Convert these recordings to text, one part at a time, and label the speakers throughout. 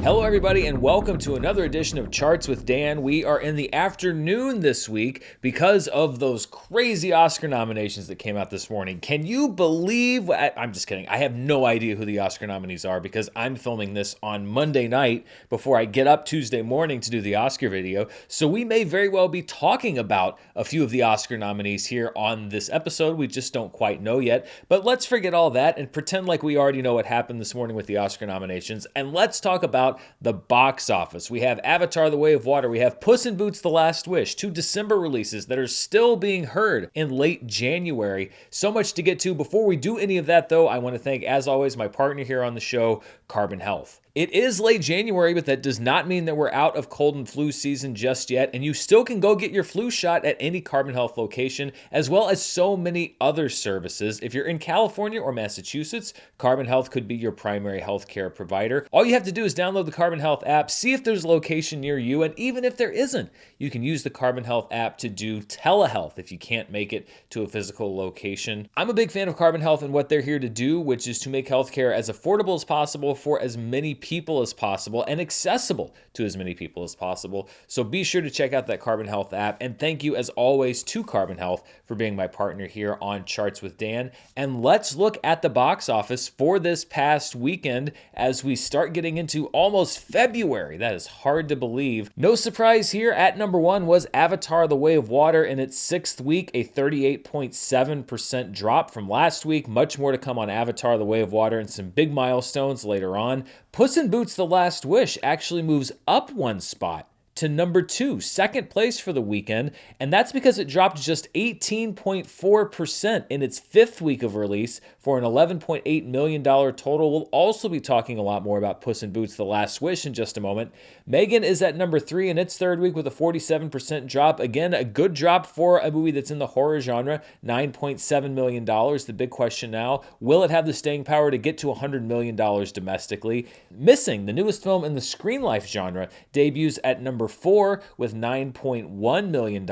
Speaker 1: Hello, everybody, and welcome to another edition of Charts with Dan. We are in the afternoon this week because of those crazy Oscar nominations that came out this morning. Can you believe? I'm just kidding. I have no idea who the Oscar nominees are because I'm filming this on Monday night before I get up Tuesday morning to do the Oscar video. So we may very well be talking about a few of the Oscar nominees here on this episode. We just don't quite know yet. But let's forget all that and pretend like we already know what happened this morning with the Oscar nominations. And let's talk about the box office. We have Avatar: The Way of Water. We have Puss in Boots: The Last Wish, two December releases that are still being heard in late January. So much to get to. Before we do any of that, though, I want to thank, as always, my partner here on the show, Carbon Health. It is late January, but that does not mean that we're out of cold and flu season just yet, and you still can go get your flu shot at any Carbon Health location, as well as so many other services. If you're in California or Massachusetts, Carbon Health could be your primary healthcare provider. All you have to do is download the Carbon Health app, see if there's a location near you, and even if there isn't, you can use the Carbon Health app to do telehealth if you can't make it to a physical location. I'm a big fan of Carbon Health and what they're here to do, which is to make healthcare as affordable as possible for as many people as possible and accessible to as many people as possible. So be sure to check out that Carbon Health app. And thank you, as always, to Carbon Health for being my partner here on Charts with Dan. And let's look at the box office for this past weekend as we start getting into almost February. That is hard to believe. No surprise here. At number one was Avatar: The Way of Water in its sixth week, a 38.7% drop from last week. Much more to come on Avatar: The Way of Water and some big milestones later on. Puss in Boots: The Last Wish actually moves up one spot to number two, second place for the weekend, and that's because it dropped just 18.4% in its fifth week of release for an $11.8 million total. We'll also be talking a lot more about Puss in Boots: The Last Wish in just a moment. Megan is at number three in its third week with a 47% drop. Again, a good drop for a movie that's in the horror genre, $9.7 million. The big question now, will it have the staying power to get to $100 million domestically? Missing, the newest film in the screen life genre, debuts at number four with $9.1 million,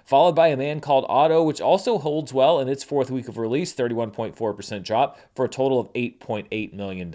Speaker 1: followed by A Man Called Otto, which also holds well in its fourth week of release, 31.4% drop for a total of $8.8 million.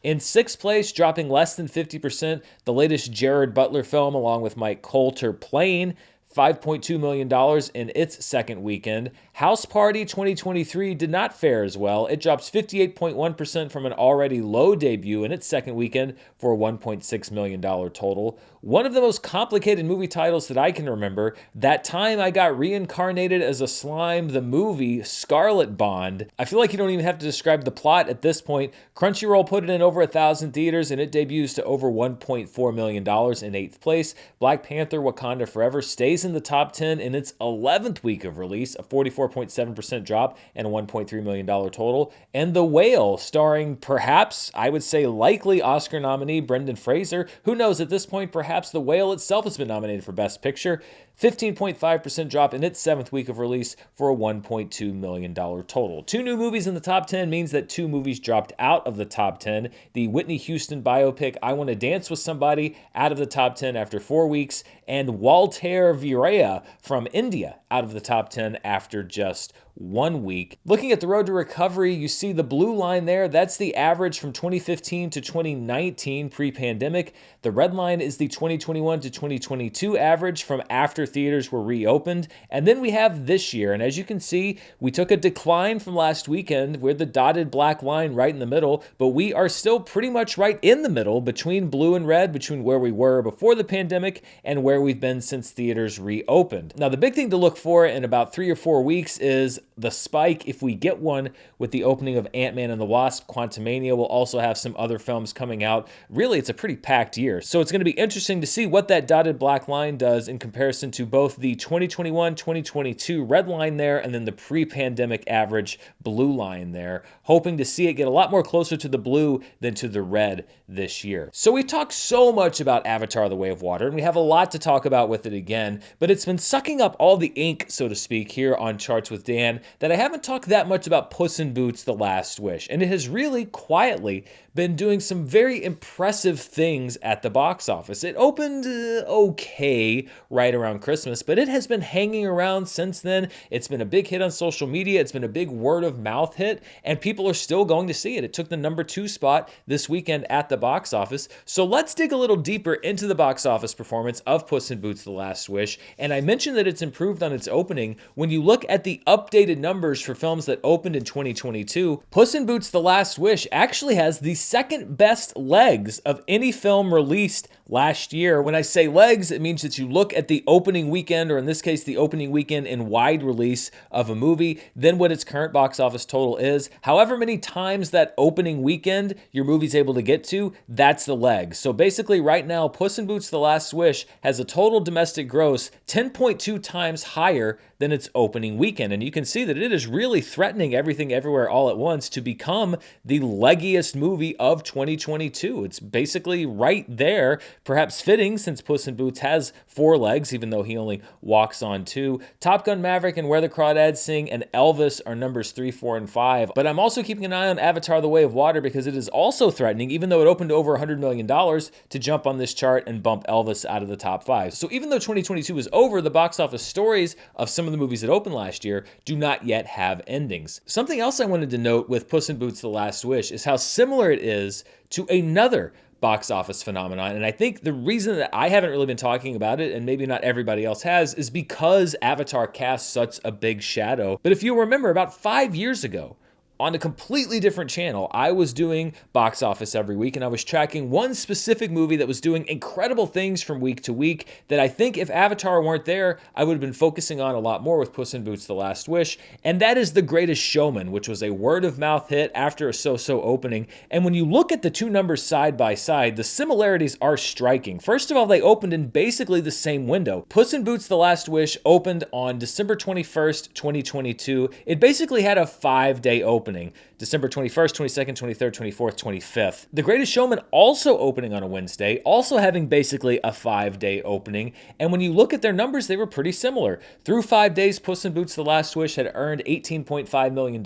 Speaker 1: In sixth place, dropping less than 50%, the latest Jared Butler film along with Mike Coulter, Plane, $5.2 million in its second weekend. House Party 2023 did not fare as well. It drops 58.1% from an already low debut in its second weekend for a $1.6 million total. One of the most complicated movie titles that I can remember, That Time I Got Reincarnated as a Slime, the movie, Scarlet Bond. I feel like you don't even have to describe the plot at this point. Crunchyroll put it in over 1,000 theaters and it debuts to over $1.4 million in eighth place. Black Panther: Wakanda Forever stays in the top 10 in its 11th week of release, a 44.7% drop and a $1.3 million total. And The Whale, starring perhaps, I would say likely Oscar nominee Brendan Fraser. Who knows, at this point, perhaps The Whale itself has been nominated for Best Picture. 15.5% drop in its seventh week of release for a $1.2 million total. Two new movies in the top 10 means that two movies dropped out of the top 10. The Whitney Houston biopic I Want to Dance with Somebody out of the top 10 after 4 weeks, and Walter Viraya from India out of the top 10 after just 1 week. Looking at the road to recovery, you see the blue line there. That's the average from 2015 to 2019 pre-pandemic. The red line is the 2021 to 2022 average from after theaters were reopened. And then we have this year. And as you can see, we took a decline from last weekend. We're the dotted black line right in the middle, but we are still pretty much right in the middle between blue and red, between where we were before the pandemic and where we've been since theaters reopened. Now, the big thing to look for in about 3 or 4 weeks is the spike, if we get one, with the opening of Ant-Man and the Wasp: Quantumania. We'll also have some other films coming out. Really, it's a pretty packed year. So it's going to be interesting to see what that dotted black line does in comparison to both the 2021-2022 red line there and then the pre-pandemic average blue line there. Hoping to see it get a lot more closer to the blue than to the red this year. So we talked so much about Avatar: The Way of Water, and we have a lot to talk about with it again, but it's been sucking up all the ink, so to speak, here on Charts with Dan, that I haven't talked that much about Puss in Boots: The Last Wish, and it has really quietly been doing some very impressive things at the box office. It opened okay right around Christmas, but it has been hanging around since then. It's been a big hit on social media. It's been a big word of mouth hit, and people are still going to see it. It took the number 2 spot this weekend at the box office. So let's dig a little deeper into the box office performance of Puss in Boots: The Last Wish. And I mentioned that it's improved on its opening. When you look at the updated numbers for films that opened in 2022, Puss in Boots: The Last Wish actually has the second best legs of any film released last year. When I say legs, it means that you look at the opening weekend, or in this case, the opening weekend in wide release of a movie, then what its current box office total is. However many times that opening weekend your movie's able to get to, that's the legs. So basically right now, Puss in Boots: The Last Wish has a total domestic gross 10.2 times higher than its opening weekend. And you can see that it is really threatening Everything Everywhere All at Once to become the leggiest movie of 2022. It's basically right there, perhaps fitting since Puss in Boots has 4 legs, even though he only walks on 2. Top Gun: Maverick and Where the Crawdads Sing and Elvis are numbers 3, 4, and 5. But I'm also keeping an eye on Avatar: The Way of Water because it is also threatening, even though it opened over $100 million, to jump on this chart and bump Elvis out of the top 5. So even though 2022 is over, the box office stories of some of the movies that opened last year do not yet have endings. Something else I wanted to note with Puss in Boots: The Last Wish is how similar it is to another box office phenomenon. And I think the reason that I haven't really been talking about it, and maybe not everybody else has, is because Avatar casts such a big shadow. But if you remember, about 5 years ago, on a completely different channel, I was doing box office every week, and I was tracking one specific movie that was doing incredible things from week to week that I think if Avatar weren't there, I would have been focusing on a lot more with Puss in Boots: The Last Wish, and that is The Greatest Showman, which was a word-of-mouth hit after a so-so opening. And when you look at the two numbers side by side, the similarities are striking. First of all, they opened in basically the same window. Puss in Boots: The Last Wish opened on December 21st, 2022. It basically had a 5-day opening. December 21st, 22nd, 23rd, 24th, 25th. The Greatest Showman also opening on a Wednesday, also having basically a 5-day opening. And when you look at their numbers, they were pretty similar. Through 5 days, Puss in Boots: The Last Wish had earned $18.5 million.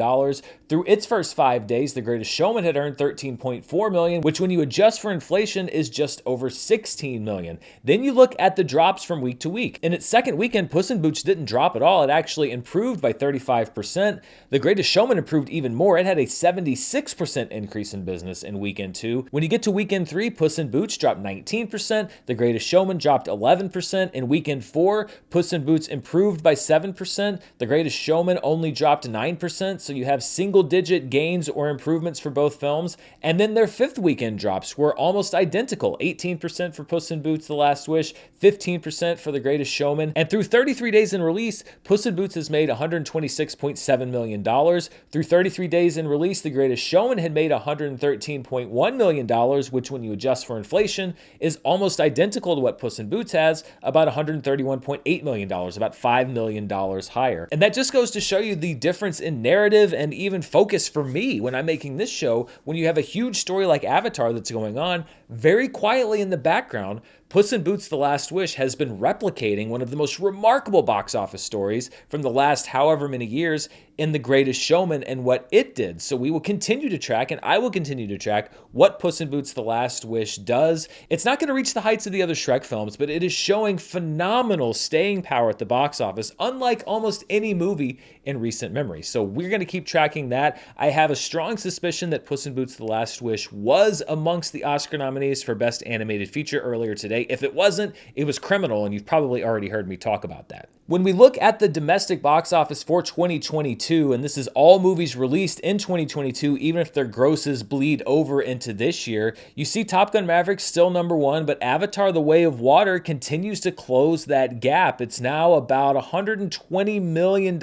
Speaker 1: Through its first 5 days, The Greatest Showman had earned $13.4 million, which when you adjust for inflation is just over $16 million. Then you look at the drops from week to week. In its second weekend, Puss in Boots didn't drop at all. It actually improved by 35%. The Greatest Showman improved even more. It had a 76% increase in business in weekend 2. When you get to weekend 3, Puss in Boots dropped 19%. The Greatest Showman dropped 11%. In weekend 4, Puss in Boots improved by 7%. The Greatest Showman only dropped 9%. So you have single-digit gains or improvements for both films. And then their 5th weekend drops were almost identical. 18% for Puss in Boots: The Last Wish, 15% for The Greatest Showman. And through 33 days in release, Puss in Boots has made $126.7 million. Through 33 days in release, The Greatest Showman had made $113.1 million, which when you adjust for inflation is almost identical to what Puss in Boots has, about $131.8 million, about $5 million higher. And that just goes to show you the difference in narrative and even focus for me when I'm making this show. When you have a huge story like Avatar that's going on, very quietly in the background, Puss in Boots: The Last Wish has been replicating one of the most remarkable box office stories from the last however many years in The Greatest Showman and what it did. So we will continue to track, and I will continue to track what Puss in Boots: The Last Wish does. It's not going to reach the heights of the other Shrek films, but it is showing phenomenal staying power at the box office, unlike almost any movie in recent memory. So we're going to keep tracking that. I have a strong suspicion that Puss in Boots: The Last Wish was amongst the Oscar nominees for Best Animated Feature earlier today. If it wasn't, it was criminal, and you've probably already heard me talk about that. When we look at the domestic box office for 2022, and this is all movies released in 2022, even if their grosses bleed over into this year, you see Top Gun: Maverick still number 1, but Avatar: The Way of Water continues to close that gap. It's now about $120 million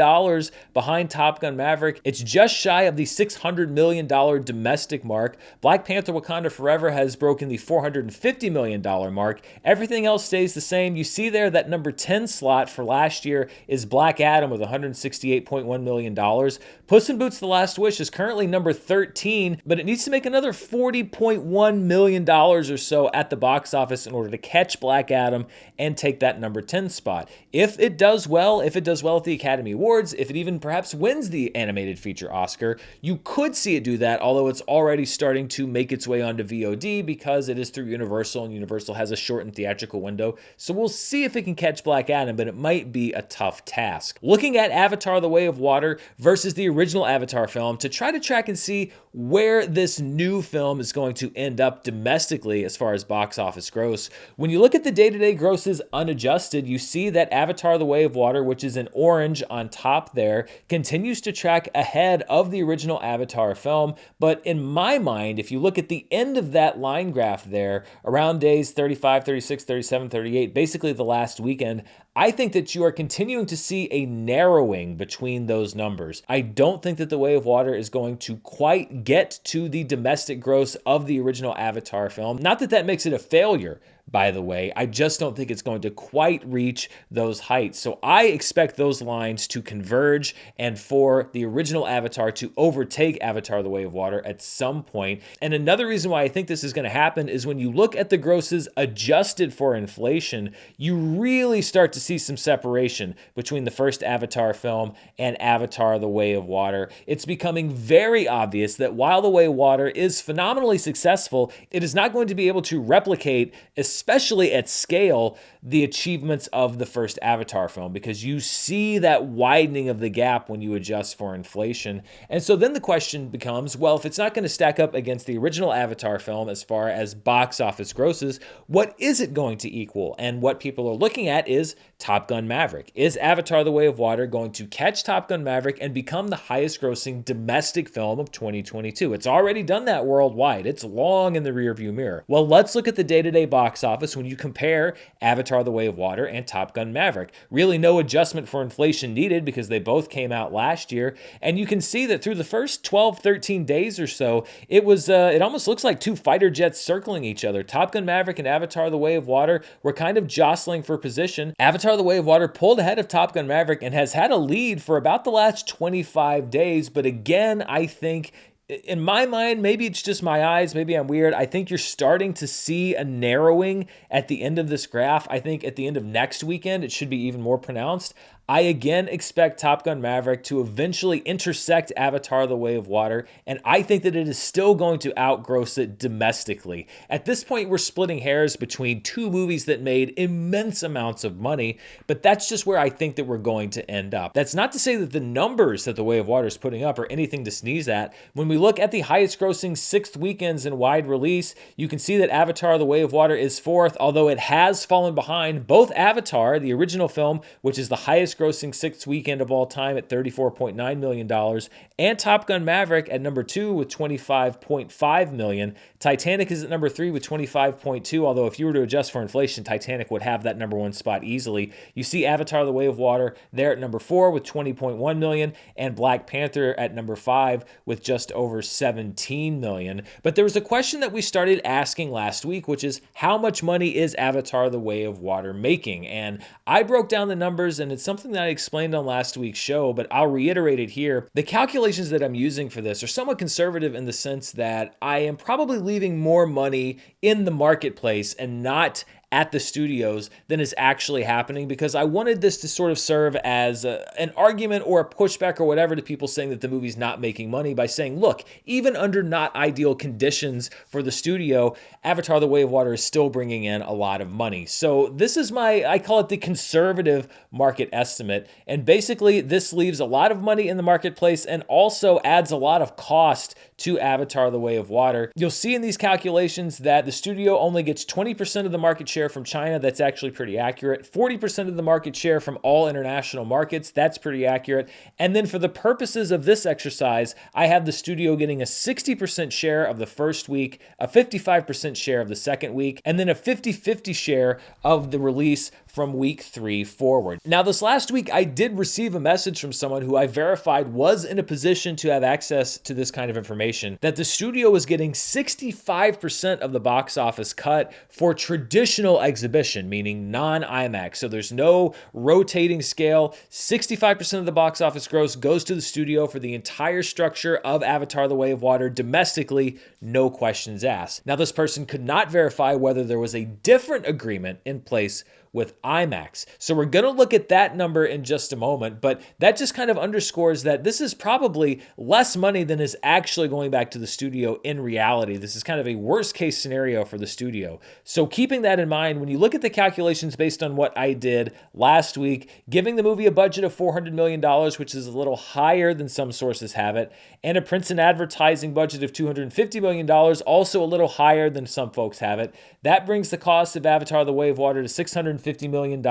Speaker 1: behind Top Gun: Maverick. It's just shy of the $600 million domestic mark. Black Panther: Wakanda Forever has broken the $450 million mark. Everything else stays the same. You see there that number 10 slot for last last year is Black Adam with $168.1 million. Puss in Boots: The Last Wish is currently number 13, but it needs to make another $40.1 million or so at the box office in order to catch Black Adam and take that number 10 spot. If it does well at the Academy Awards, if it even perhaps wins the animated feature Oscar, you could see it do that, although it's already starting to make its way onto VOD because it is through Universal, and Universal has a shortened theatrical window. So we'll see if it can catch Black Adam, but it might be a tough task. Looking at Avatar: The Way of Water versus the original Avatar film to try to track and see where this new film is going to end up domestically as far as box office gross. When you look at the day-to-day grosses unadjusted, you see that Avatar: The Way of Water, which is in orange on top there, continues to track ahead of the original Avatar film. But in my mind, if you look at the end of that line graph there, around days 35, 36, 37, 38, basically the last weekend, I think that you are continuing to see a narrowing between those numbers. I don't think that The Way of Water is going to quite get to the domestic gross of the original Avatar film. Not that that makes it a failure, by the way. I just don't think it's going to quite reach those heights. So I expect those lines to converge and for the original Avatar to overtake Avatar: The Way of Water at some point. And another reason why I think this is going to happen is when you look at the grosses adjusted for inflation, you really start to see some separation between the first Avatar film and Avatar: The Way of Water. It's becoming very obvious that while The Way of Water is phenomenally successful, it is not going to be able to replicate, especially at scale, the achievements of the first Avatar film, because you see that widening of the gap when you adjust for inflation. And so then the question becomes, well, if it's not going to stack up against the original Avatar film as far as box office grosses, what is it going to equal? And what people are looking at is Top Gun Maverick. Is Avatar: The Way of Water going to catch Top Gun Maverick and become the highest grossing domestic film of 2022? It's already done that worldwide. It's long in the rearview mirror. Well, let's look at the day-to-day box office when you compare Avatar: The Way of Water and Top Gun Maverick. Really no adjustment for inflation needed because they both came out last year. And you can see that through the first 12, 13 days or so, it almost looks like two fighter jets circling each other. Top Gun Maverick and Avatar: The Way of Water were kind of jostling for position. Avatar: The Way of Water pulled ahead of Top Gun Maverick and has had a lead for about the last 25 days. But again, I think in my mind, maybe it's just my eyes, maybe I'm weird, I think you're starting to see a narrowing at the end of this graph. I think at the end of next weekend, it should be even more pronounced. I again expect Top Gun Maverick to eventually intersect Avatar: The Way of Water, and I think that it is still going to outgross it domestically. At this point, we're splitting hairs between two movies that made immense amounts of money, but that's just where I think that we're going to end up. That's not to say that the numbers that The Way of Water is putting up are anything to sneeze at. When we look at the highest grossing sixth weekends in wide release, you can see that Avatar: The Way of Water is fourth, although it has fallen behind both Avatar, the original film, which is the highest grossing sixth weekend of all time at $34.9 million, and Top Gun Maverick at number 2 with $25.5 million. Titanic is at number 3 with $25.2, although if you were to adjust for inflation, Titanic would have that number 1 spot easily. You see Avatar: The Way of Water there at number 4 with $20.1 million, and Black Panther at number 5 with just over $17 million. But there was a question that we started asking last week, which is how much money is Avatar: The Way of Water making? And I broke down the numbers, and it's something that I explained on last week's show, but I'll reiterate it here. The calculations that I'm using for this are somewhat conservative in the sense that I am probably leaving more money in the marketplace and not at the studios than is actually happening, because I wanted this to sort of serve as an argument or a pushback or whatever to people saying that the movie's not making money by saying, look, even under not ideal conditions for the studio, Avatar: The Way of Water is still bringing in a lot of money. So this is I call it the conservative market estimate. And basically this leaves a lot of money in the marketplace and also adds a lot of cost to Avatar: The Way of Water. You'll see in these calculations that the studio only gets 20% of the market share from China. That's actually pretty accurate. 40% of the market share from all international markets. That's pretty accurate. And then for the purposes of this exercise, I have the studio getting a 60% share of the first week, a 55% share of the second week, and then a 50-50 share of the release from week 3 forward. Now, this last week, I did receive a message from someone who I verified was in a position to have access to this kind of information, that the studio was getting 65% of the box office cut for traditional exhibition, meaning non-IMAX. So there's no rotating scale. 65% of the box office gross goes to the studio for the entire structure of Avatar: The Way of Water domestically, no questions asked. Now, this person could not verify whether there was a different agreement in place with IMAX. So we're going to look at that number in just a moment, but that just kind of underscores that this is probably less money than is actually going back to the studio in reality. This is kind of a worst case scenario for the studio. So keeping that in mind, when you look at the calculations based on what I did last week, giving the movie a budget of $400 million, which is a little higher than some sources have it, and a prints and advertising budget of $250 million, also a little higher than some folks have it, that brings the cost of Avatar: The Way of Water to $650 million.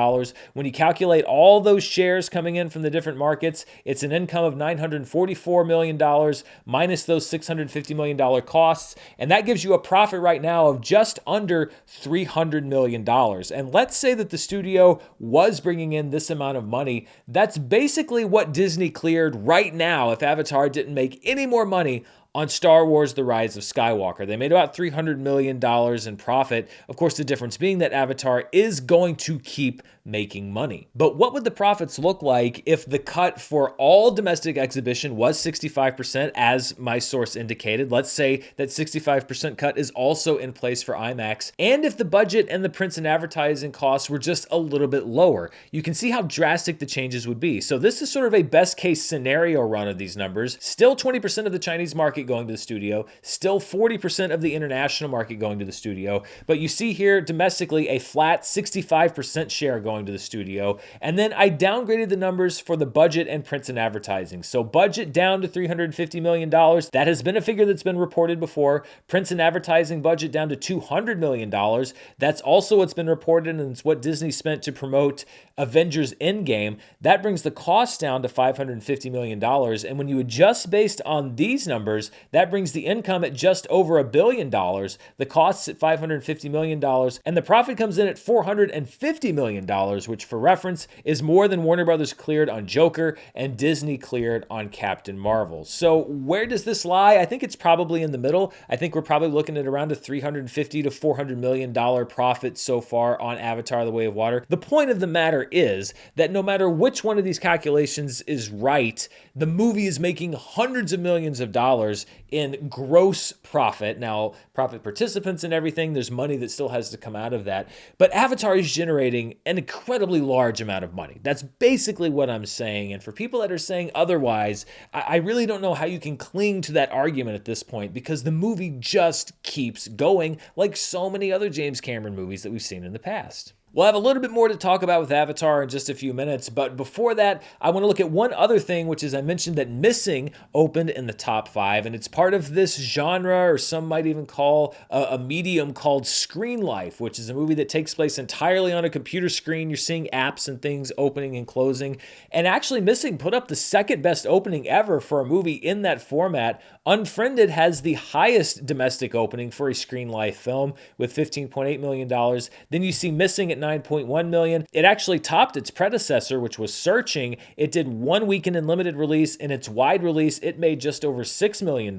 Speaker 1: When you calculate all those shares coming in from the different markets, it's an income of $944 million minus those $650 million costs, and that gives you a profit right now of just under $300 million. And let's say that the studio was bringing in this amount of money. That's basically what Disney cleared right now if Avatar didn't make any more money on Star Wars: The Rise of Skywalker. They made about $300 million in profit. Of course, the difference being that Avatar is going to keep making money. But what would the profits look like if the cut for all domestic exhibition was 65%, as my source indicated? Let's say that 65% cut is also in place for IMAX, and if the budget and the prints and advertising costs were just a little bit lower. You can see how drastic the changes would be. So this is sort of a best case scenario run of these numbers. Still 20% of the Chinese market going to the studio, still 40% of the international market going to the studio, but you see here domestically a flat 65% share going to the studio. And then I downgraded the numbers for the budget and prints and advertising. So budget down to $350 million. That has been a figure that's been reported before. Prints and advertising budget down to $200 million. That's also what's been reported, and it's what Disney spent to promote Avengers Endgame. That brings the cost down to $550 million. And when you adjust based on these numbers, that brings the income at just over $1 billion, the costs at $550 million, and the profit comes in at $450 million, which for reference is more than Warner Brothers cleared on Joker and Disney cleared on Captain Marvel. So where does this lie? I think it's probably in the middle. I think we're probably looking at around a $350 to $400 million profit so far on Avatar: The Way of Water. The point of the matter is that no matter which one of these calculations is right, the movie is making hundreds of millions of dollars in gross profit. Now, profit participants and everything, there's money that still has to come out of that. But Avatar is generating an incredibly large amount of money. That's basically what I'm saying. And for people that are saying otherwise, I really don't know how you can cling to that argument at this point, because the movie just keeps going like so many other James Cameron movies that we've seen in the past. We'll have a little bit more to talk about with Avatar in just a few minutes, but before that, I want to look at one other thing, which is I mentioned that Missing opened in the top 5, and it's part of this genre, or some might even call a medium called screen life, which is a movie that takes place entirely on a computer screen. You're seeing apps and things opening and closing, and actually Missing put up the second best opening ever for a movie in that format. Unfriended has the highest domestic opening for a screen life film with $15.8 million. Then you see Missing at $9.1 million. It actually topped its predecessor, which was Searching. It did 1 weekend in limited release. In its wide release, it made just over $6 million.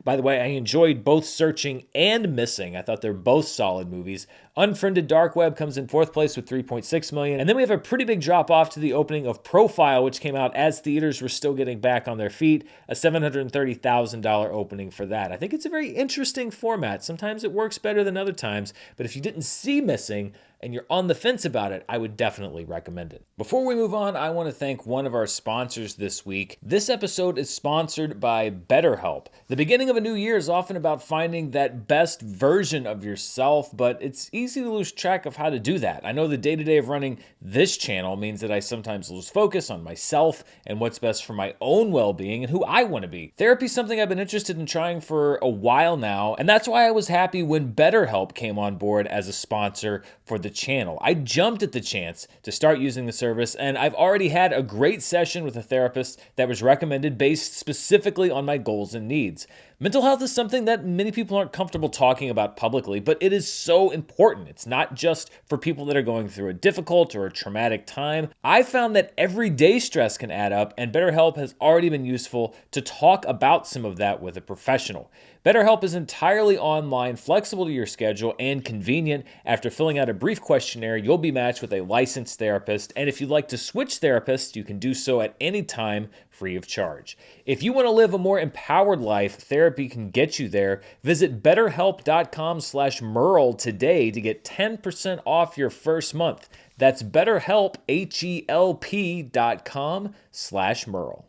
Speaker 1: By the way, I enjoyed both Searching and Missing. I thought they're both solid movies. Unfriended Dark Web comes in 4th place with $3.6 million. And then we have a pretty big drop off to the opening of Profile, which came out as theaters were still getting back on their feet. A $730,000 opening for that. I think it's a very interesting format. Sometimes it works better than other times, but if you didn't see Missing and you're on the fence about it, I would definitely recommend it. Before we move on, I want to thank one of our sponsors this week. This episode is sponsored by BetterHelp. The beginning of a new year is often about finding that best version of yourself, but it's easy to lose track of how to do that. I know the day-to-day of running this channel means that I sometimes lose focus on myself and what's best for my own well-being and who I want to be. Therapy is something I've been interested in trying for a while now, and that's why I was happy when BetterHelp came on board as a sponsor for the channel. I jumped at the chance to start using the service, and I've already had a great session with a therapist that was recommended based specifically on my goals and needs. Mental health is something that many people aren't comfortable talking about publicly, but it is so important. It's not just for people that are going through a difficult or a traumatic time. I found that everyday stress can add up, and BetterHelp has already been useful to talk about some of that with a professional. BetterHelp is entirely online, flexible to your schedule, and convenient. After filling out a brief questionnaire, you'll be matched with a licensed therapist, and if you'd like to switch therapists, you can do so at any time, free of charge. If you want to live a more empowered life, therapy can get you there. Visit betterhelp.com/Murrell today to get 10% off your first month. That's BetterHelp, HELP.com/Murrell.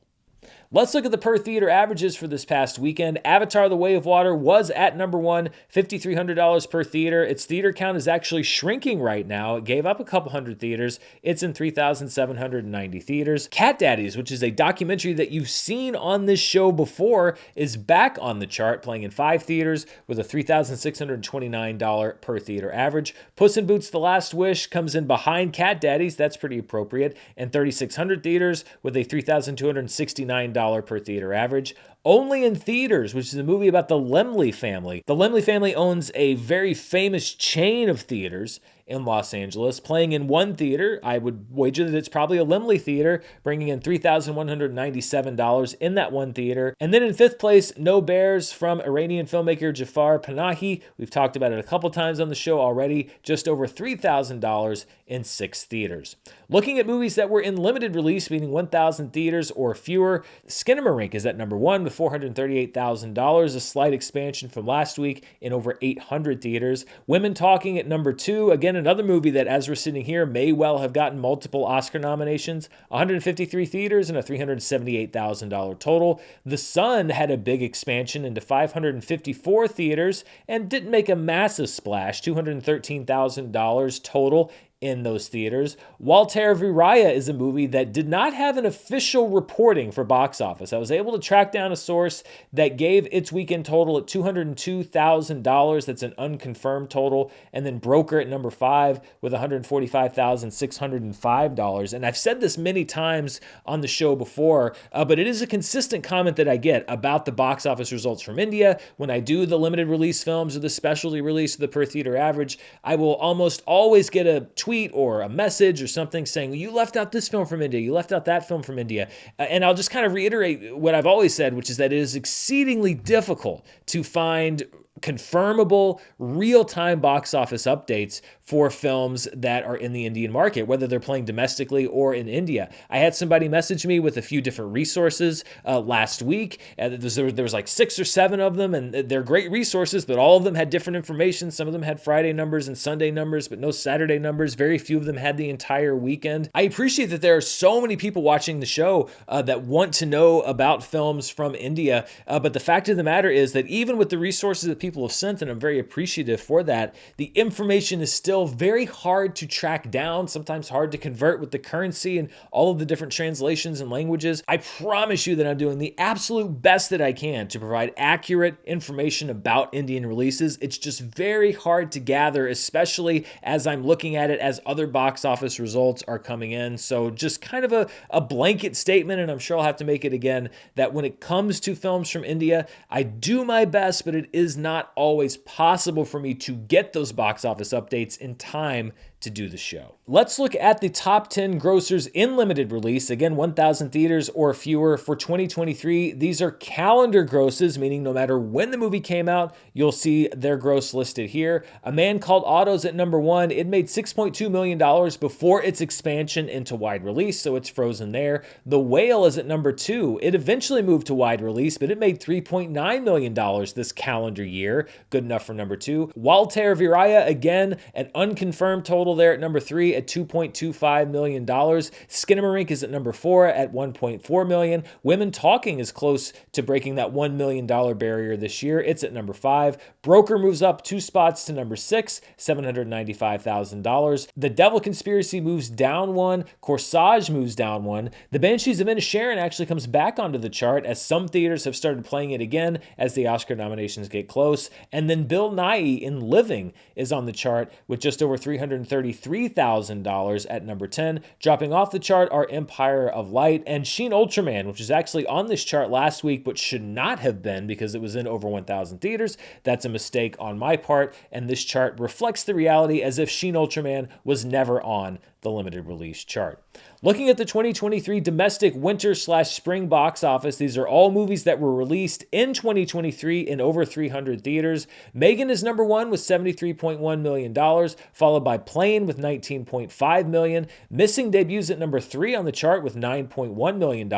Speaker 1: Let's look at the per theater averages for this past weekend. Avatar: The Way of Water was at number one, $5,300 per theater. Its theater count is actually shrinking right now. It gave up a couple hundred theaters. It's in 3,790 theaters. Cat Daddies, which is a documentary that you've seen on this show before, is back on the chart, playing in 5 theaters with a $3,629 per theater average. Puss in Boots: The Last Wish comes in behind Cat Daddies. That's pretty appropriate. And 3,600 theaters with a $3,269 per theater average. Only in Theaters, which is a movie about the Laemmle family. The Laemmle family owns a very famous chain of theaters in Los Angeles. Playing in one theater, I would wager that it's probably a Laemmle theater, bringing in $3,197 in that one theater. And then in 5th place, No Bears from Iranian filmmaker Jafar Panahi. We've talked about it a couple times on the show already, just over $3,000 in 6 theaters. Looking at movies that were in limited release, meaning 1,000 theaters or fewer, Skinamarink is at number 1 with $438,000, a slight expansion from last week in over 800 theaters. Women Talking at number 2, again, another movie that, as we're sitting here, may well have gotten multiple Oscar nominations, 153 theaters and a $378,000 total. The Sun had a big expansion into 554 theaters and didn't make a massive splash, $213,000 total in those theaters. Walter Viraya is a movie that did not have an official reporting for box office. I was able to track down a source that gave its weekend total at $202,000. That's an unconfirmed total. And then Broker at number 5 with $145,605. And I've said this many times on the show before, but it is a consistent comment that I get about the box office results from India. When I do the limited release films or the specialty release of the per theater average, I will almost always get a tweet or a message or something saying, you left out this film from India, you left out that film from India. And I'll just kind of reiterate what I've always said, which is that it is exceedingly difficult to find confirmable real-time box office updates for films that are in the Indian market, whether they're playing domestically or in India. I had somebody message me with a few different resources last week. There was like 6 or 7 of them, and they're great resources, but all of them had different information. Some of them had Friday numbers and Sunday numbers, but no Saturday numbers. Very few of them had the entire weekend. I appreciate that there are so many people watching the show that want to know about films from India, but the fact of the matter is that even with the resources that people have sent, and I'm very appreciative for that, the information is still very hard to track down, sometimes hard to convert with the currency and all of the different translations and languages. I promise you that I'm doing the absolute best that I can to provide accurate information about Indian releases. It's just very hard to gather, especially as I'm looking at it as other box office results are coming in. So just kind of a blanket statement, and I'm sure I'll have to make it again, that when it comes to films from India, I do my best, but it is not always possible for me to get those box office updates in time to do the show. Let's look at the top 10 grossers in limited release. Again, 1,000 theaters or fewer for 2023. These are calendar grosses, meaning no matter when the movie came out, you'll see their gross listed here. A Man Called Otto's at number 1. It made $6.2 million before its expansion into wide release, so it's frozen there. The Whale is at number 2. It eventually moved to wide release, but it made $3.9 million this calendar year. Good enough for number 2. Walter Viraya, again, an unconfirmed total there at number 3 at $2.25 million. Skinamarink is at number 4 at $1.4 million. Women Talking is close to breaking that $1 million barrier this year. It's at number 5. Broker moves up 2 spots to number 6, $795,000. The Devil Conspiracy moves down 1. Corsage moves down 1. The Banshees of Inisherin actually comes back onto the chart as some theaters have started playing it again as the Oscar nominations get close. And then Bill Nighy in Living is on the chart with just over $330,000 $133,000 at number 10. Dropping off the chart are Empire of Light and Shin Ultraman, which is actually on this chart last week, but should not have been because it was in over 1,000 theaters. That's a mistake on my part, and this chart reflects the reality as if Shin Ultraman was never on the limited release chart. Looking at the 2023 domestic winter/spring box office, these are all movies that were released in 2023 in over 300 theaters. Megan is number one with $73.1 million, followed by Plane with $19.5 million. Missing debuts at number 3 on the chart with $9.1 million.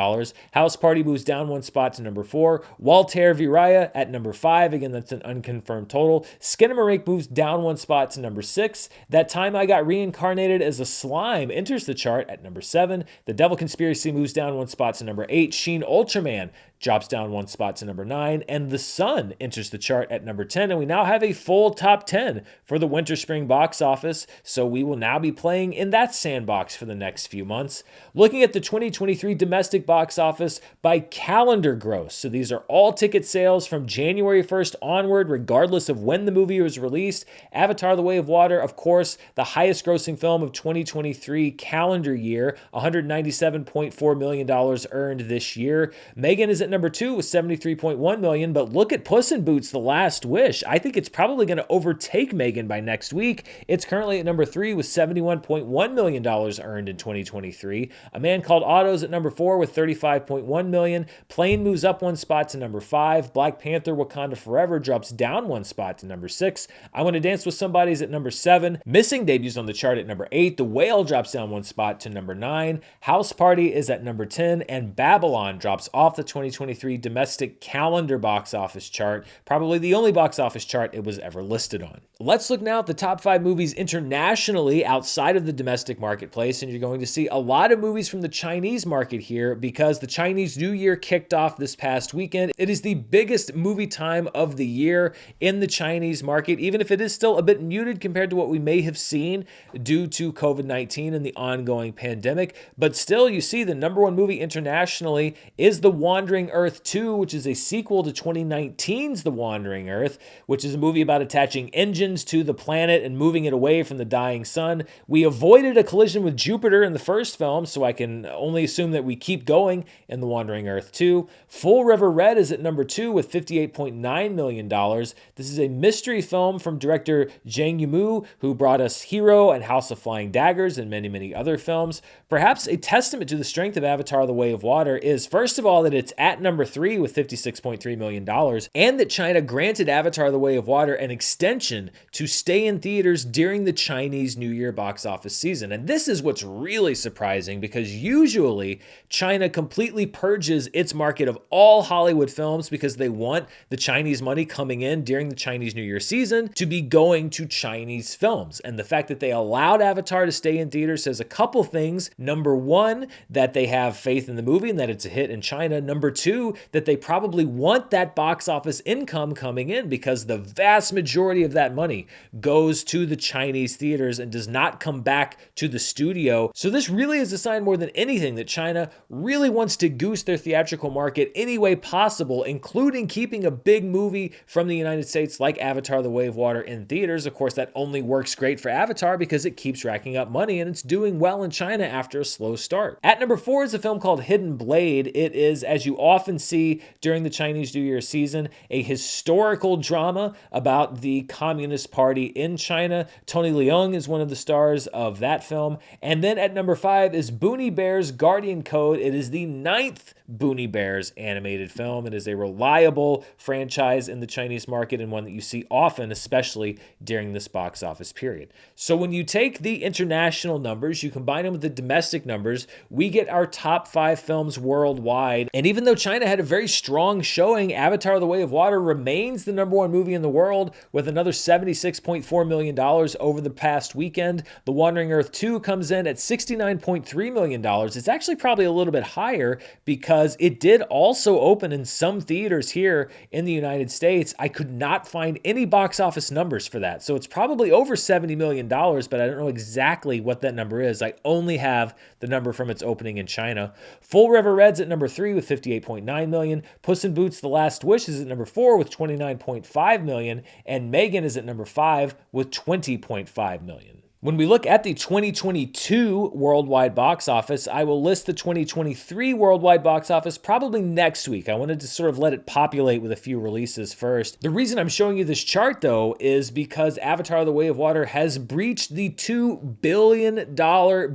Speaker 1: House Party moves down one spot to number 4. Walter Viraya at number 5. Again, that's an unconfirmed total. Skinamarink moves down one spot to number 6. That Time I Got Reincarnated as a Slime enters the chart at number 7. The Devil Conspiracy moves down one spot to number 8. Shin Ultraman drops down one spot to number 9, and The Sun enters the chart at number 10, and we now have a full top 10 for the winter-spring box office, so we will now be playing in that sandbox for the next few months. Looking at the 2023 domestic box office by calendar gross, so these are all ticket sales from January 1st onward, regardless of when the movie was released. Avatar: The Way of Water, of course, the highest grossing film of 2023 calendar year, $197.4 million earned this year. Megan is at number 2 with $73.1 million, but look at Puss in Boots: The Last Wish. I think it's probably going to overtake Megan by next week. It's currently at number 3 with $71.1 million earned in 2023. A Man Called Otto's at number 4 with $35.1 million. Plane moves up one spot to number 5. Black Panther: Wakanda Forever drops down one spot to number 6. I Want to Dance with Somebody's at number 7. Missing debuts on the chart at number 8. The Whale drops down one spot to number 9. House Party is at number 10, and Babylon drops off the 2023 domestic calendar box office chart, probably the only box office chart it was ever listed on. Let's look now at the top 5 movies internationally outside of the domestic marketplace, and you're going to see a lot of movies from the Chinese market here because the Chinese New Year kicked off this past weekend. It is the biggest movie time of the year in the Chinese market, even if it is still a bit muted compared to what we may have seen due to COVID-19 and the ongoing pandemic. But still, you see the number 1 movie internationally is The Wandering Earth 2, which is a sequel to 2019's The Wandering Earth, which is a movie about attaching engines to the planet and moving it away from the dying sun. We avoided a collision with Jupiter in the first film, so I can only assume that we keep going in The Wandering Earth 2. Full River Red is at number 2 with $58.9 million. This is a mystery film from director Zhang Yimou, who brought us Hero and House of Flying Daggers and many, many other films. Perhaps a testament to the strength of Avatar: The Way of Water is, first of all, that it's at number 3 with $56.3 million, and that China granted Avatar: The Way of Water an extension to stay in theaters during the Chinese New Year box office season. And this is what's really surprising, because usually China completely purges its market of all Hollywood films because they want the Chinese money coming in during the Chinese New Year season to be going to Chinese films. And the fact that they allowed Avatar to stay in theaters says a couple things. Number 1, that they have faith in the movie and that it's a hit in China. Number 2, that they probably want that box office income coming in because the vast majority of that money goes to the Chinese theaters and does not come back to the studio. So this really is a sign more than anything that China really wants to goose their theatrical market any way possible, including keeping a big movie from the United States like Avatar: The Way of Water in theaters. Of course, that only works great for Avatar because it keeps racking up money and it's doing well in China after a slow start. At number 4 is a film called Hidden Blade. It is, as you often see during the Chinese New Year season, a historical drama about the Communist Party in China. Tony Leung is one of the stars of that film. And then at number 5 is Boonie Bears Guardian Code. It is the 9th Boonie Bears animated film. It is a reliable franchise in the Chinese market and one that you see often, especially during this box office period. So when you take the international numbers, you combine them with the domestic numbers, we get our top 5 films worldwide. And even though China had a very strong showing, Avatar: The Way of Water remains the number 1 movie in the world with another $76.4 million over the past weekend. The Wandering Earth 2 comes in at $69.3 million. It's actually probably a little bit higher because it did also open in some theaters here in the United States. I could not find any box office numbers for that. So it's probably over $70 million, but I don't know exactly what that number is. I only have the number from its opening in China. Full River Red's at number 3 with $58.9 million. Puss in Boots: The Last Wish is at number 4 with $29.5 million. And Megan is at number 5 with $20.5 million. When we look at the 2022 worldwide box office, I will list the 2023 worldwide box office probably next week. I wanted to sort of let it populate with a few releases first. The reason I'm showing you this chart, though, is because Avatar: The Way of Water has breached the $2 billion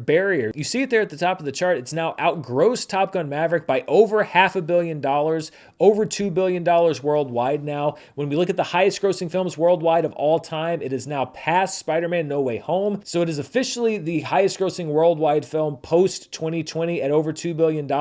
Speaker 1: barrier. You see it there at the top of the chart. It's now outgrossed Top Gun Maverick by over $500 million, over $2 billion worldwide now. When we look at the highest grossing films worldwide of all time, it is now past Spider-Man: No Way Home. So it is officially the highest grossing worldwide film post 2020 at over $2 billion.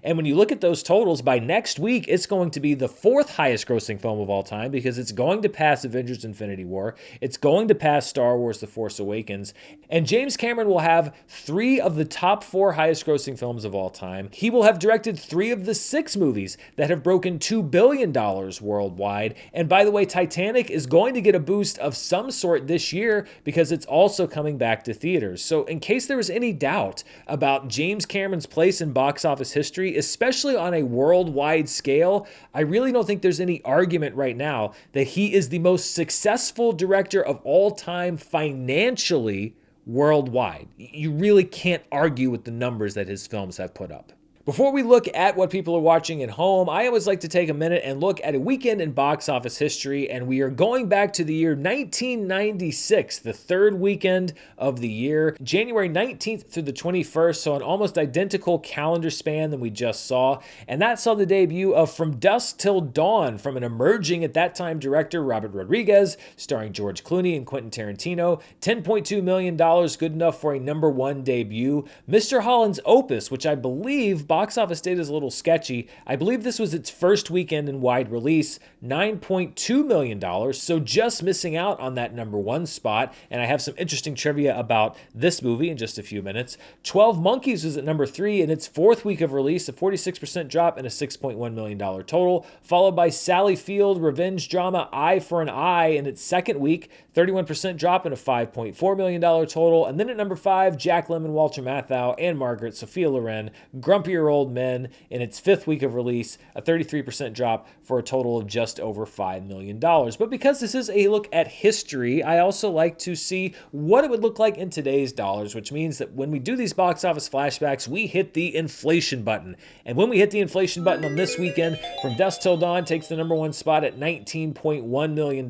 Speaker 1: And when you look at those totals, by next week, it's going to be the fourth highest grossing film of all time because it's going to pass Avengers: Infinity War. It's going to pass Star Wars: The Force Awakens. And James Cameron will have 3 of the top 4 highest grossing films of all time. He will have directed 3 of the 6 movies that have broken $2 billion worldwide. And by the way, Titanic is going to get a boost of some sort this year because it's also coming back to theaters. So in case there was any doubt about James Cameron's place in box office history, especially on a worldwide scale, I really don't think there's any argument right now that he is the most successful director of all time financially worldwide. You really can't argue with the numbers that his films have put up. Before we look at what people are watching at home, I always like to take a minute and look at a weekend in box office history, and we are going back to the year 1996, the third weekend of the year, January 19th through the 21st, so an almost identical calendar span than we just saw, and that saw the debut of From Dusk Till Dawn from an emerging at that time director, Robert Rodriguez, starring George Clooney and Quentin Tarantino. $10.2 million, good enough for a number 1 debut. Mr. Holland's Opus, which I believe box office data is a little sketchy. I believe this was its first weekend in wide release, $9.2 million, so just missing out on that number 1 spot. And I have some interesting trivia about this movie in just a few minutes. 12 Monkeys was at number 3 in its 4th week of release, a 46% drop and a $6.1 million total, followed by Sally Field revenge drama Eye for an Eye in its 2nd week, 31% drop and a $5.4 million total. And then at number 5, Jack Lemmon, Walter Matthau, and Margaret Sophia Loren, Grumpier Old Men in its 5th week of release, a 33% drop for a total of just over $5 million. But because this is a look at history, I also like to see what it would look like in today's dollars, which means that when we do these box office flashbacks, we hit the inflation button. And when we hit the inflation button on this weekend, From Dusk Till Dawn takes the number 1 spot at $19.1 million,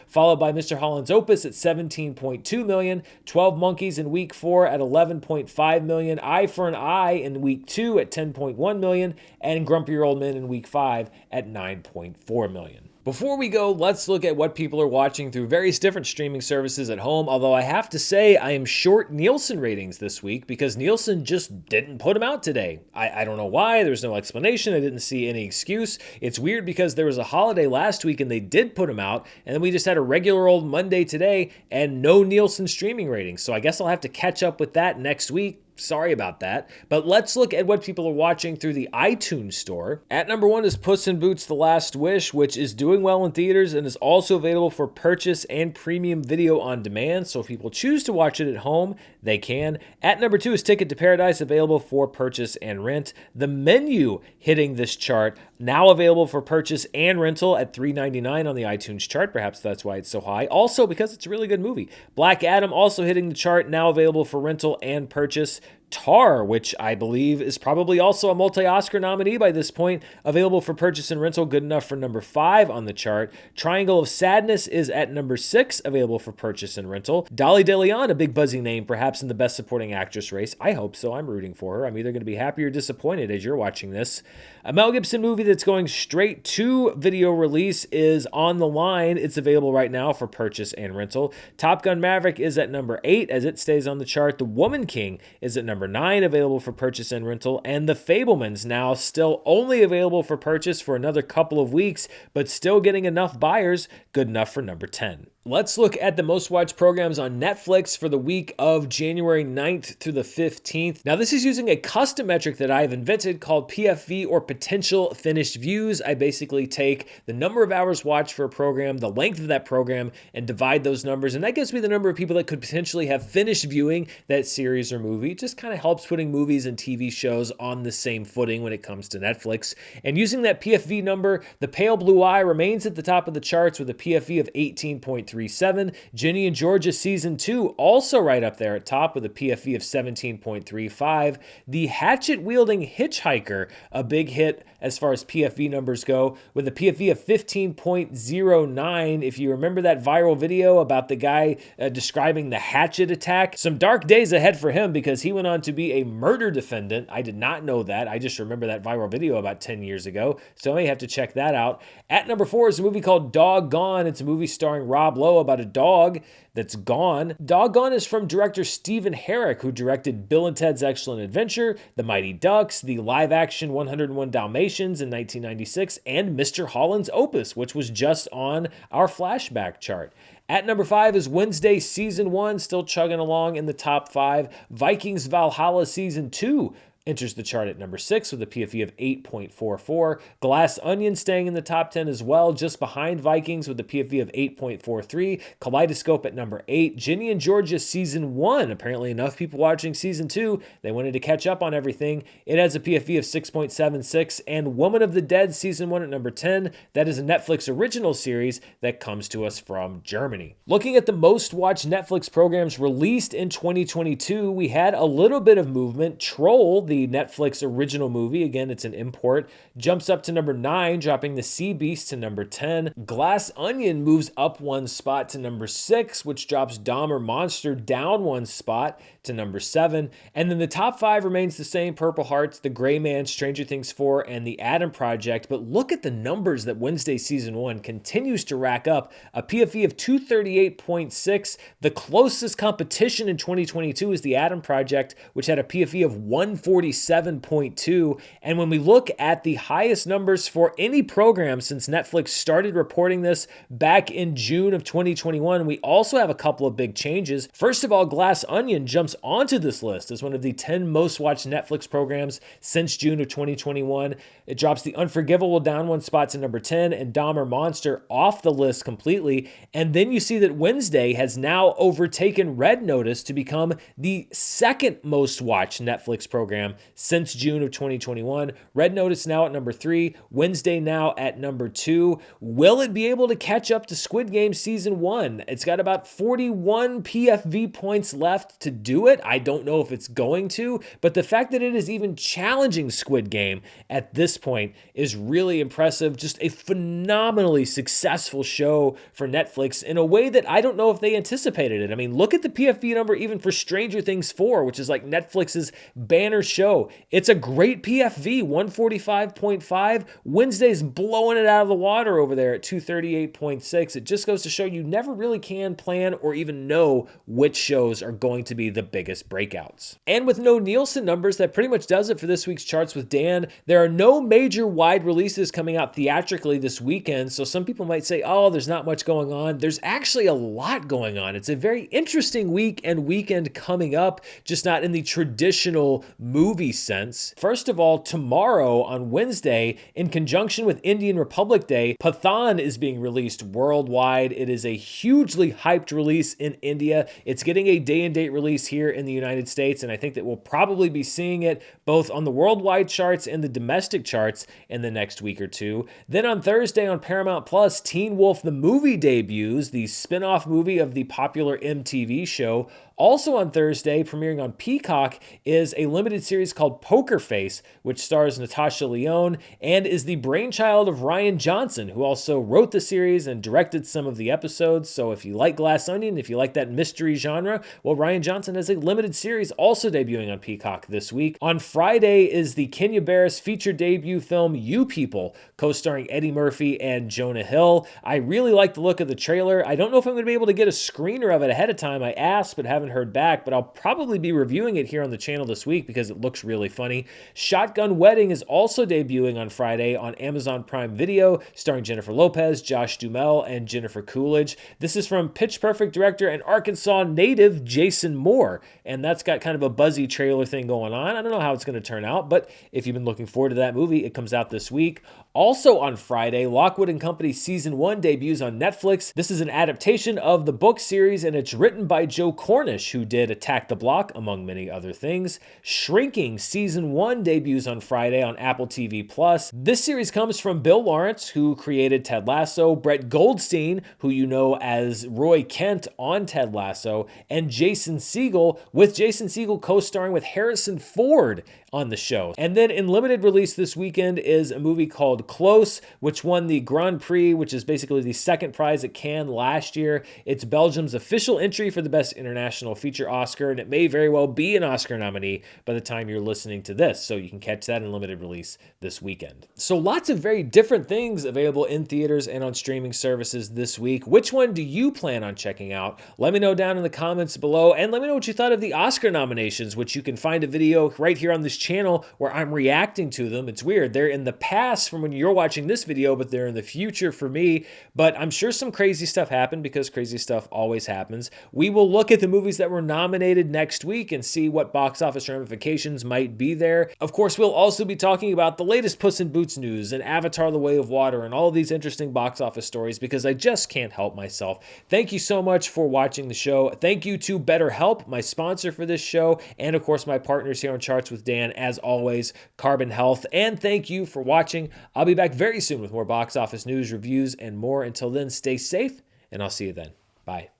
Speaker 1: followed by Mr. Holland's Opus at $17.2 million, 12 Monkeys in week 4 at $11.5 million, Eye for an Eye in week 2 at $10.1 million, and Grumpier Old Men in week 5 at $9.4 million. Before we go, let's look at what people are watching through various different streaming services at home, although I have to say I am short Nielsen ratings this week because Nielsen just didn't put them out today. I don't know why. There's no explanation. I didn't see any excuse. It's weird because there was a holiday last week and they did put them out, and then we just had a regular old Monday today and no Nielsen streaming ratings. So I guess I'll have to catch up with that next week. Sorry about that. But let's look at what people are watching through the iTunes store. At number 1 is Puss in Boots: The Last Wish, which is doing well in theaters and is also available for purchase and premium video on demand. So if people choose to watch it at home, they can. At number 2 is Ticket to Paradise, available for purchase and rent. The Menu hitting this chart, now available for purchase and rental at $3.99 on the iTunes chart. Perhaps that's why it's so high. Also because it's a really good movie. Black Adam also hitting the chart, now available for rental and purchase. Tar, which I believe is probably also a multi-Oscar nominee by this point, available for purchase and rental, good enough for number 5 on the chart. Triangle of Sadness is at number 6, available for purchase and rental. Dolly De Leon, a big buzzing name, perhaps in the Best Supporting Actress race. I hope so. I'm rooting for her. I'm either going to be happy or disappointed as you're watching this. A Mel Gibson movie that's going straight to video release is On the Line. It's available right now for purchase and rental. Top Gun Maverick is at number 8 as it stays on the chart. The Woman King is at number 9, available for purchase and rental. And The Fabelmans, now still only available for purchase for another couple of weeks, but still getting enough buyers, good enough for number 10. Let's look at the most watched programs on Netflix for the week of January 9th through the 15th. Now, this is using a custom metric that I've invented called PFV, or potential finished views. I basically take the number of hours watched for a program, the length of that program, and divide those numbers. And that gives me the number of people that could potentially have finished viewing that series or movie. It just kind of helps putting movies and TV shows on the same footing when it comes to Netflix. And using that PFV number, The Pale Blue Eye remains at the top of the charts with a PFV of 18.3 17.37. Ginny and Georgia Season 2 also right up there at top with a PFV of 17.35. The hatchet-wielding Hitchhiker, a big hit as far as PFV numbers go, with a PFV of 15.09. If you remember that viral video about the guy describing the hatchet attack, some dark days ahead for him because he went on to be a murder defendant. I did not know that. I just remember that viral video about 10 years ago, so I may have to check that out. At number 4 is a movie called Doggone. It's a movie starring Rob Lowe about a dog that's gone. Doggone is from director Stephen Herrick, who directed Bill and Ted's Excellent Adventure, The Mighty Ducks, the live-action 101 Dalmatians in 1996, and Mr. Holland's Opus, which was just on our flashback chart. At number 5 is Wednesday Season 1, still chugging along in the top 5. Vikings Valhalla Season 2 enters the chart at number 6 with a PFE of 8.44. Glass Onion staying in the top 10 as well, just behind Vikings with a PFE of 8.43. Kaleidoscope at number 8. Ginny and Georgia Season 1. Apparently enough people watching Season 2, they wanted to catch up on everything. It has a PFE of 6.76. And Woman of the Dead Season 1 at number 10. That is a Netflix original series that comes to us from Germany. Looking at the most watched Netflix programs released in 2022, we had a little bit of movement. Troll, the Netflix original movie, again, it's an import, jumps up to number 9, dropping The Sea Beast to number 10. Glass Onion moves up 1 spot to number 6, which drops Dahmer Monster down 1 spot to number 7. And then the top 5 remains the same: Purple Hearts, The Gray Man, Stranger Things 4, and The Adam Project. But look at the numbers that Wednesday Season 1 continues to rack up. A PFE of 238.6. The closest competition in 2022 is The Adam Project, which had a PFE of 147.2. And when we look at the highest numbers for any program since Netflix started reporting this back in June of 2021, we also have a couple of big changes. First of all, Glass Onion jumps onto this list as one of the 10 most watched Netflix programs since June of 2021. It drops The Unforgivable down 1 spot to number 10 and Dahmer Monster off the list completely. And then you see that Wednesday has now overtaken Red Notice to become the second most watched Netflix program since June of 2021. Red Notice now at number 3, Wednesday now at number 2. Will it be able to catch up to Squid Game Season 1? It's got about 41 PFV points left to do it. I don't know if it's going to, but the fact that it is even challenging Squid Game at this point is really impressive. Just a phenomenally successful show for Netflix in a way that I don't know if they anticipated it. I mean, look at the PFV number even for Stranger Things 4, which is like Netflix's banner show. It's a great PFV, 145.5. Wednesday's blowing it out of the water over there at 238.6. It just goes to show you never really can plan or even know which shows are going to be the biggest breakouts. And with no Nielsen numbers, that pretty much does it for this week's Charts with Dan. There are no major wide releases coming out theatrically this weekend, so some people might say, oh, there's not much going on. There's actually a lot going on. It's a very interesting week and weekend coming up, just not in the traditional movie sense. First of all, tomorrow on Wednesday, in conjunction with Indian Republic Day, Pathan is being released worldwide. It is a hugely hyped release in India. It's getting a day-and-date release here in the United States, and I think that we'll probably be seeing it both on the worldwide charts and the domestic charts in the next week or two. Then on Thursday on Paramount Plus, Teen Wolf the movie debuts, the spin-off movie of the popular MTV show. Also on Thursday, premiering on Peacock, is a limited series called Poker Face, which stars Natasha Lyonne and is the brainchild of Rian Johnson, who also wrote the series and directed some of the episodes. So if you like Glass Onion, if you like that mystery genre, well, Rian Johnson has a limited series also debuting on Peacock this week. On Friday is the Kenya Barris feature debut film You People, co-starring Eddie Murphy and Jonah Hill. I really like the look of the trailer. I don't know if I'm going to be able to get a screener of it ahead of time. I asked, but haven't heard back, but I'll probably be reviewing it here on the channel this week because it looks really funny. Shotgun Wedding is also debuting on Friday on Amazon Prime Video, starring Jennifer Lopez, Josh Duhamel, and Jennifer Coolidge. This is from Pitch Perfect director and Arkansas native Jason Moore, and that's got kind of a buzzy trailer thing going on. I don't know how it's going to turn out, but if you've been looking forward to that movie, it comes out this week. Also on Friday, Lockwood and Company Season 1 debuts on Netflix. This is an adaptation of the book series, and it's written by Joe Cornish, who did Attack the Block, among many other things. Shrinking Season 1 debuts on Friday on Apple TV+. This series comes from Bill Lawrence, who created Ted Lasso, Brett Goldstein, who you know as Roy Kent on Ted Lasso, and Jason Segel, with Jason Segel co-starring with Harrison Ford on the show. And then in limited release this weekend is a movie called Close, which won the Grand Prix, which is basically the second prize at Cannes last year. It's Belgium's official entry for the Best International Feature Oscar, and it may very well be an Oscar nominee by the time you're listening to this, so you can catch that in limited release this weekend. So lots of very different things available in theaters and on streaming services this week. Which one do you plan on checking out? Let me know down in the comments below, and let me know what you thought of the Oscar nominations, which you can find a video right here on this channel where I'm reacting to them. It's weird. They're in the past from when you're watching this video, but they're in the future for me. But I'm sure some crazy stuff happened because crazy stuff always happens. We will look at the movies that were nominated next week and see what box office ramifications might be there. Of course, we'll also be talking about the latest Puss in Boots news and Avatar: The Way of Water and all of these interesting box office stories because I just can't help myself. Thank you so much for watching the show. Thank you to BetterHelp, my sponsor for this show, and of course my partners here on Charts with Dan, as always, Carbon Health. And thank you for watching. I'll be back very soon with more box office news, reviews, and more. Until then, stay safe, and I'll see you then. Bye.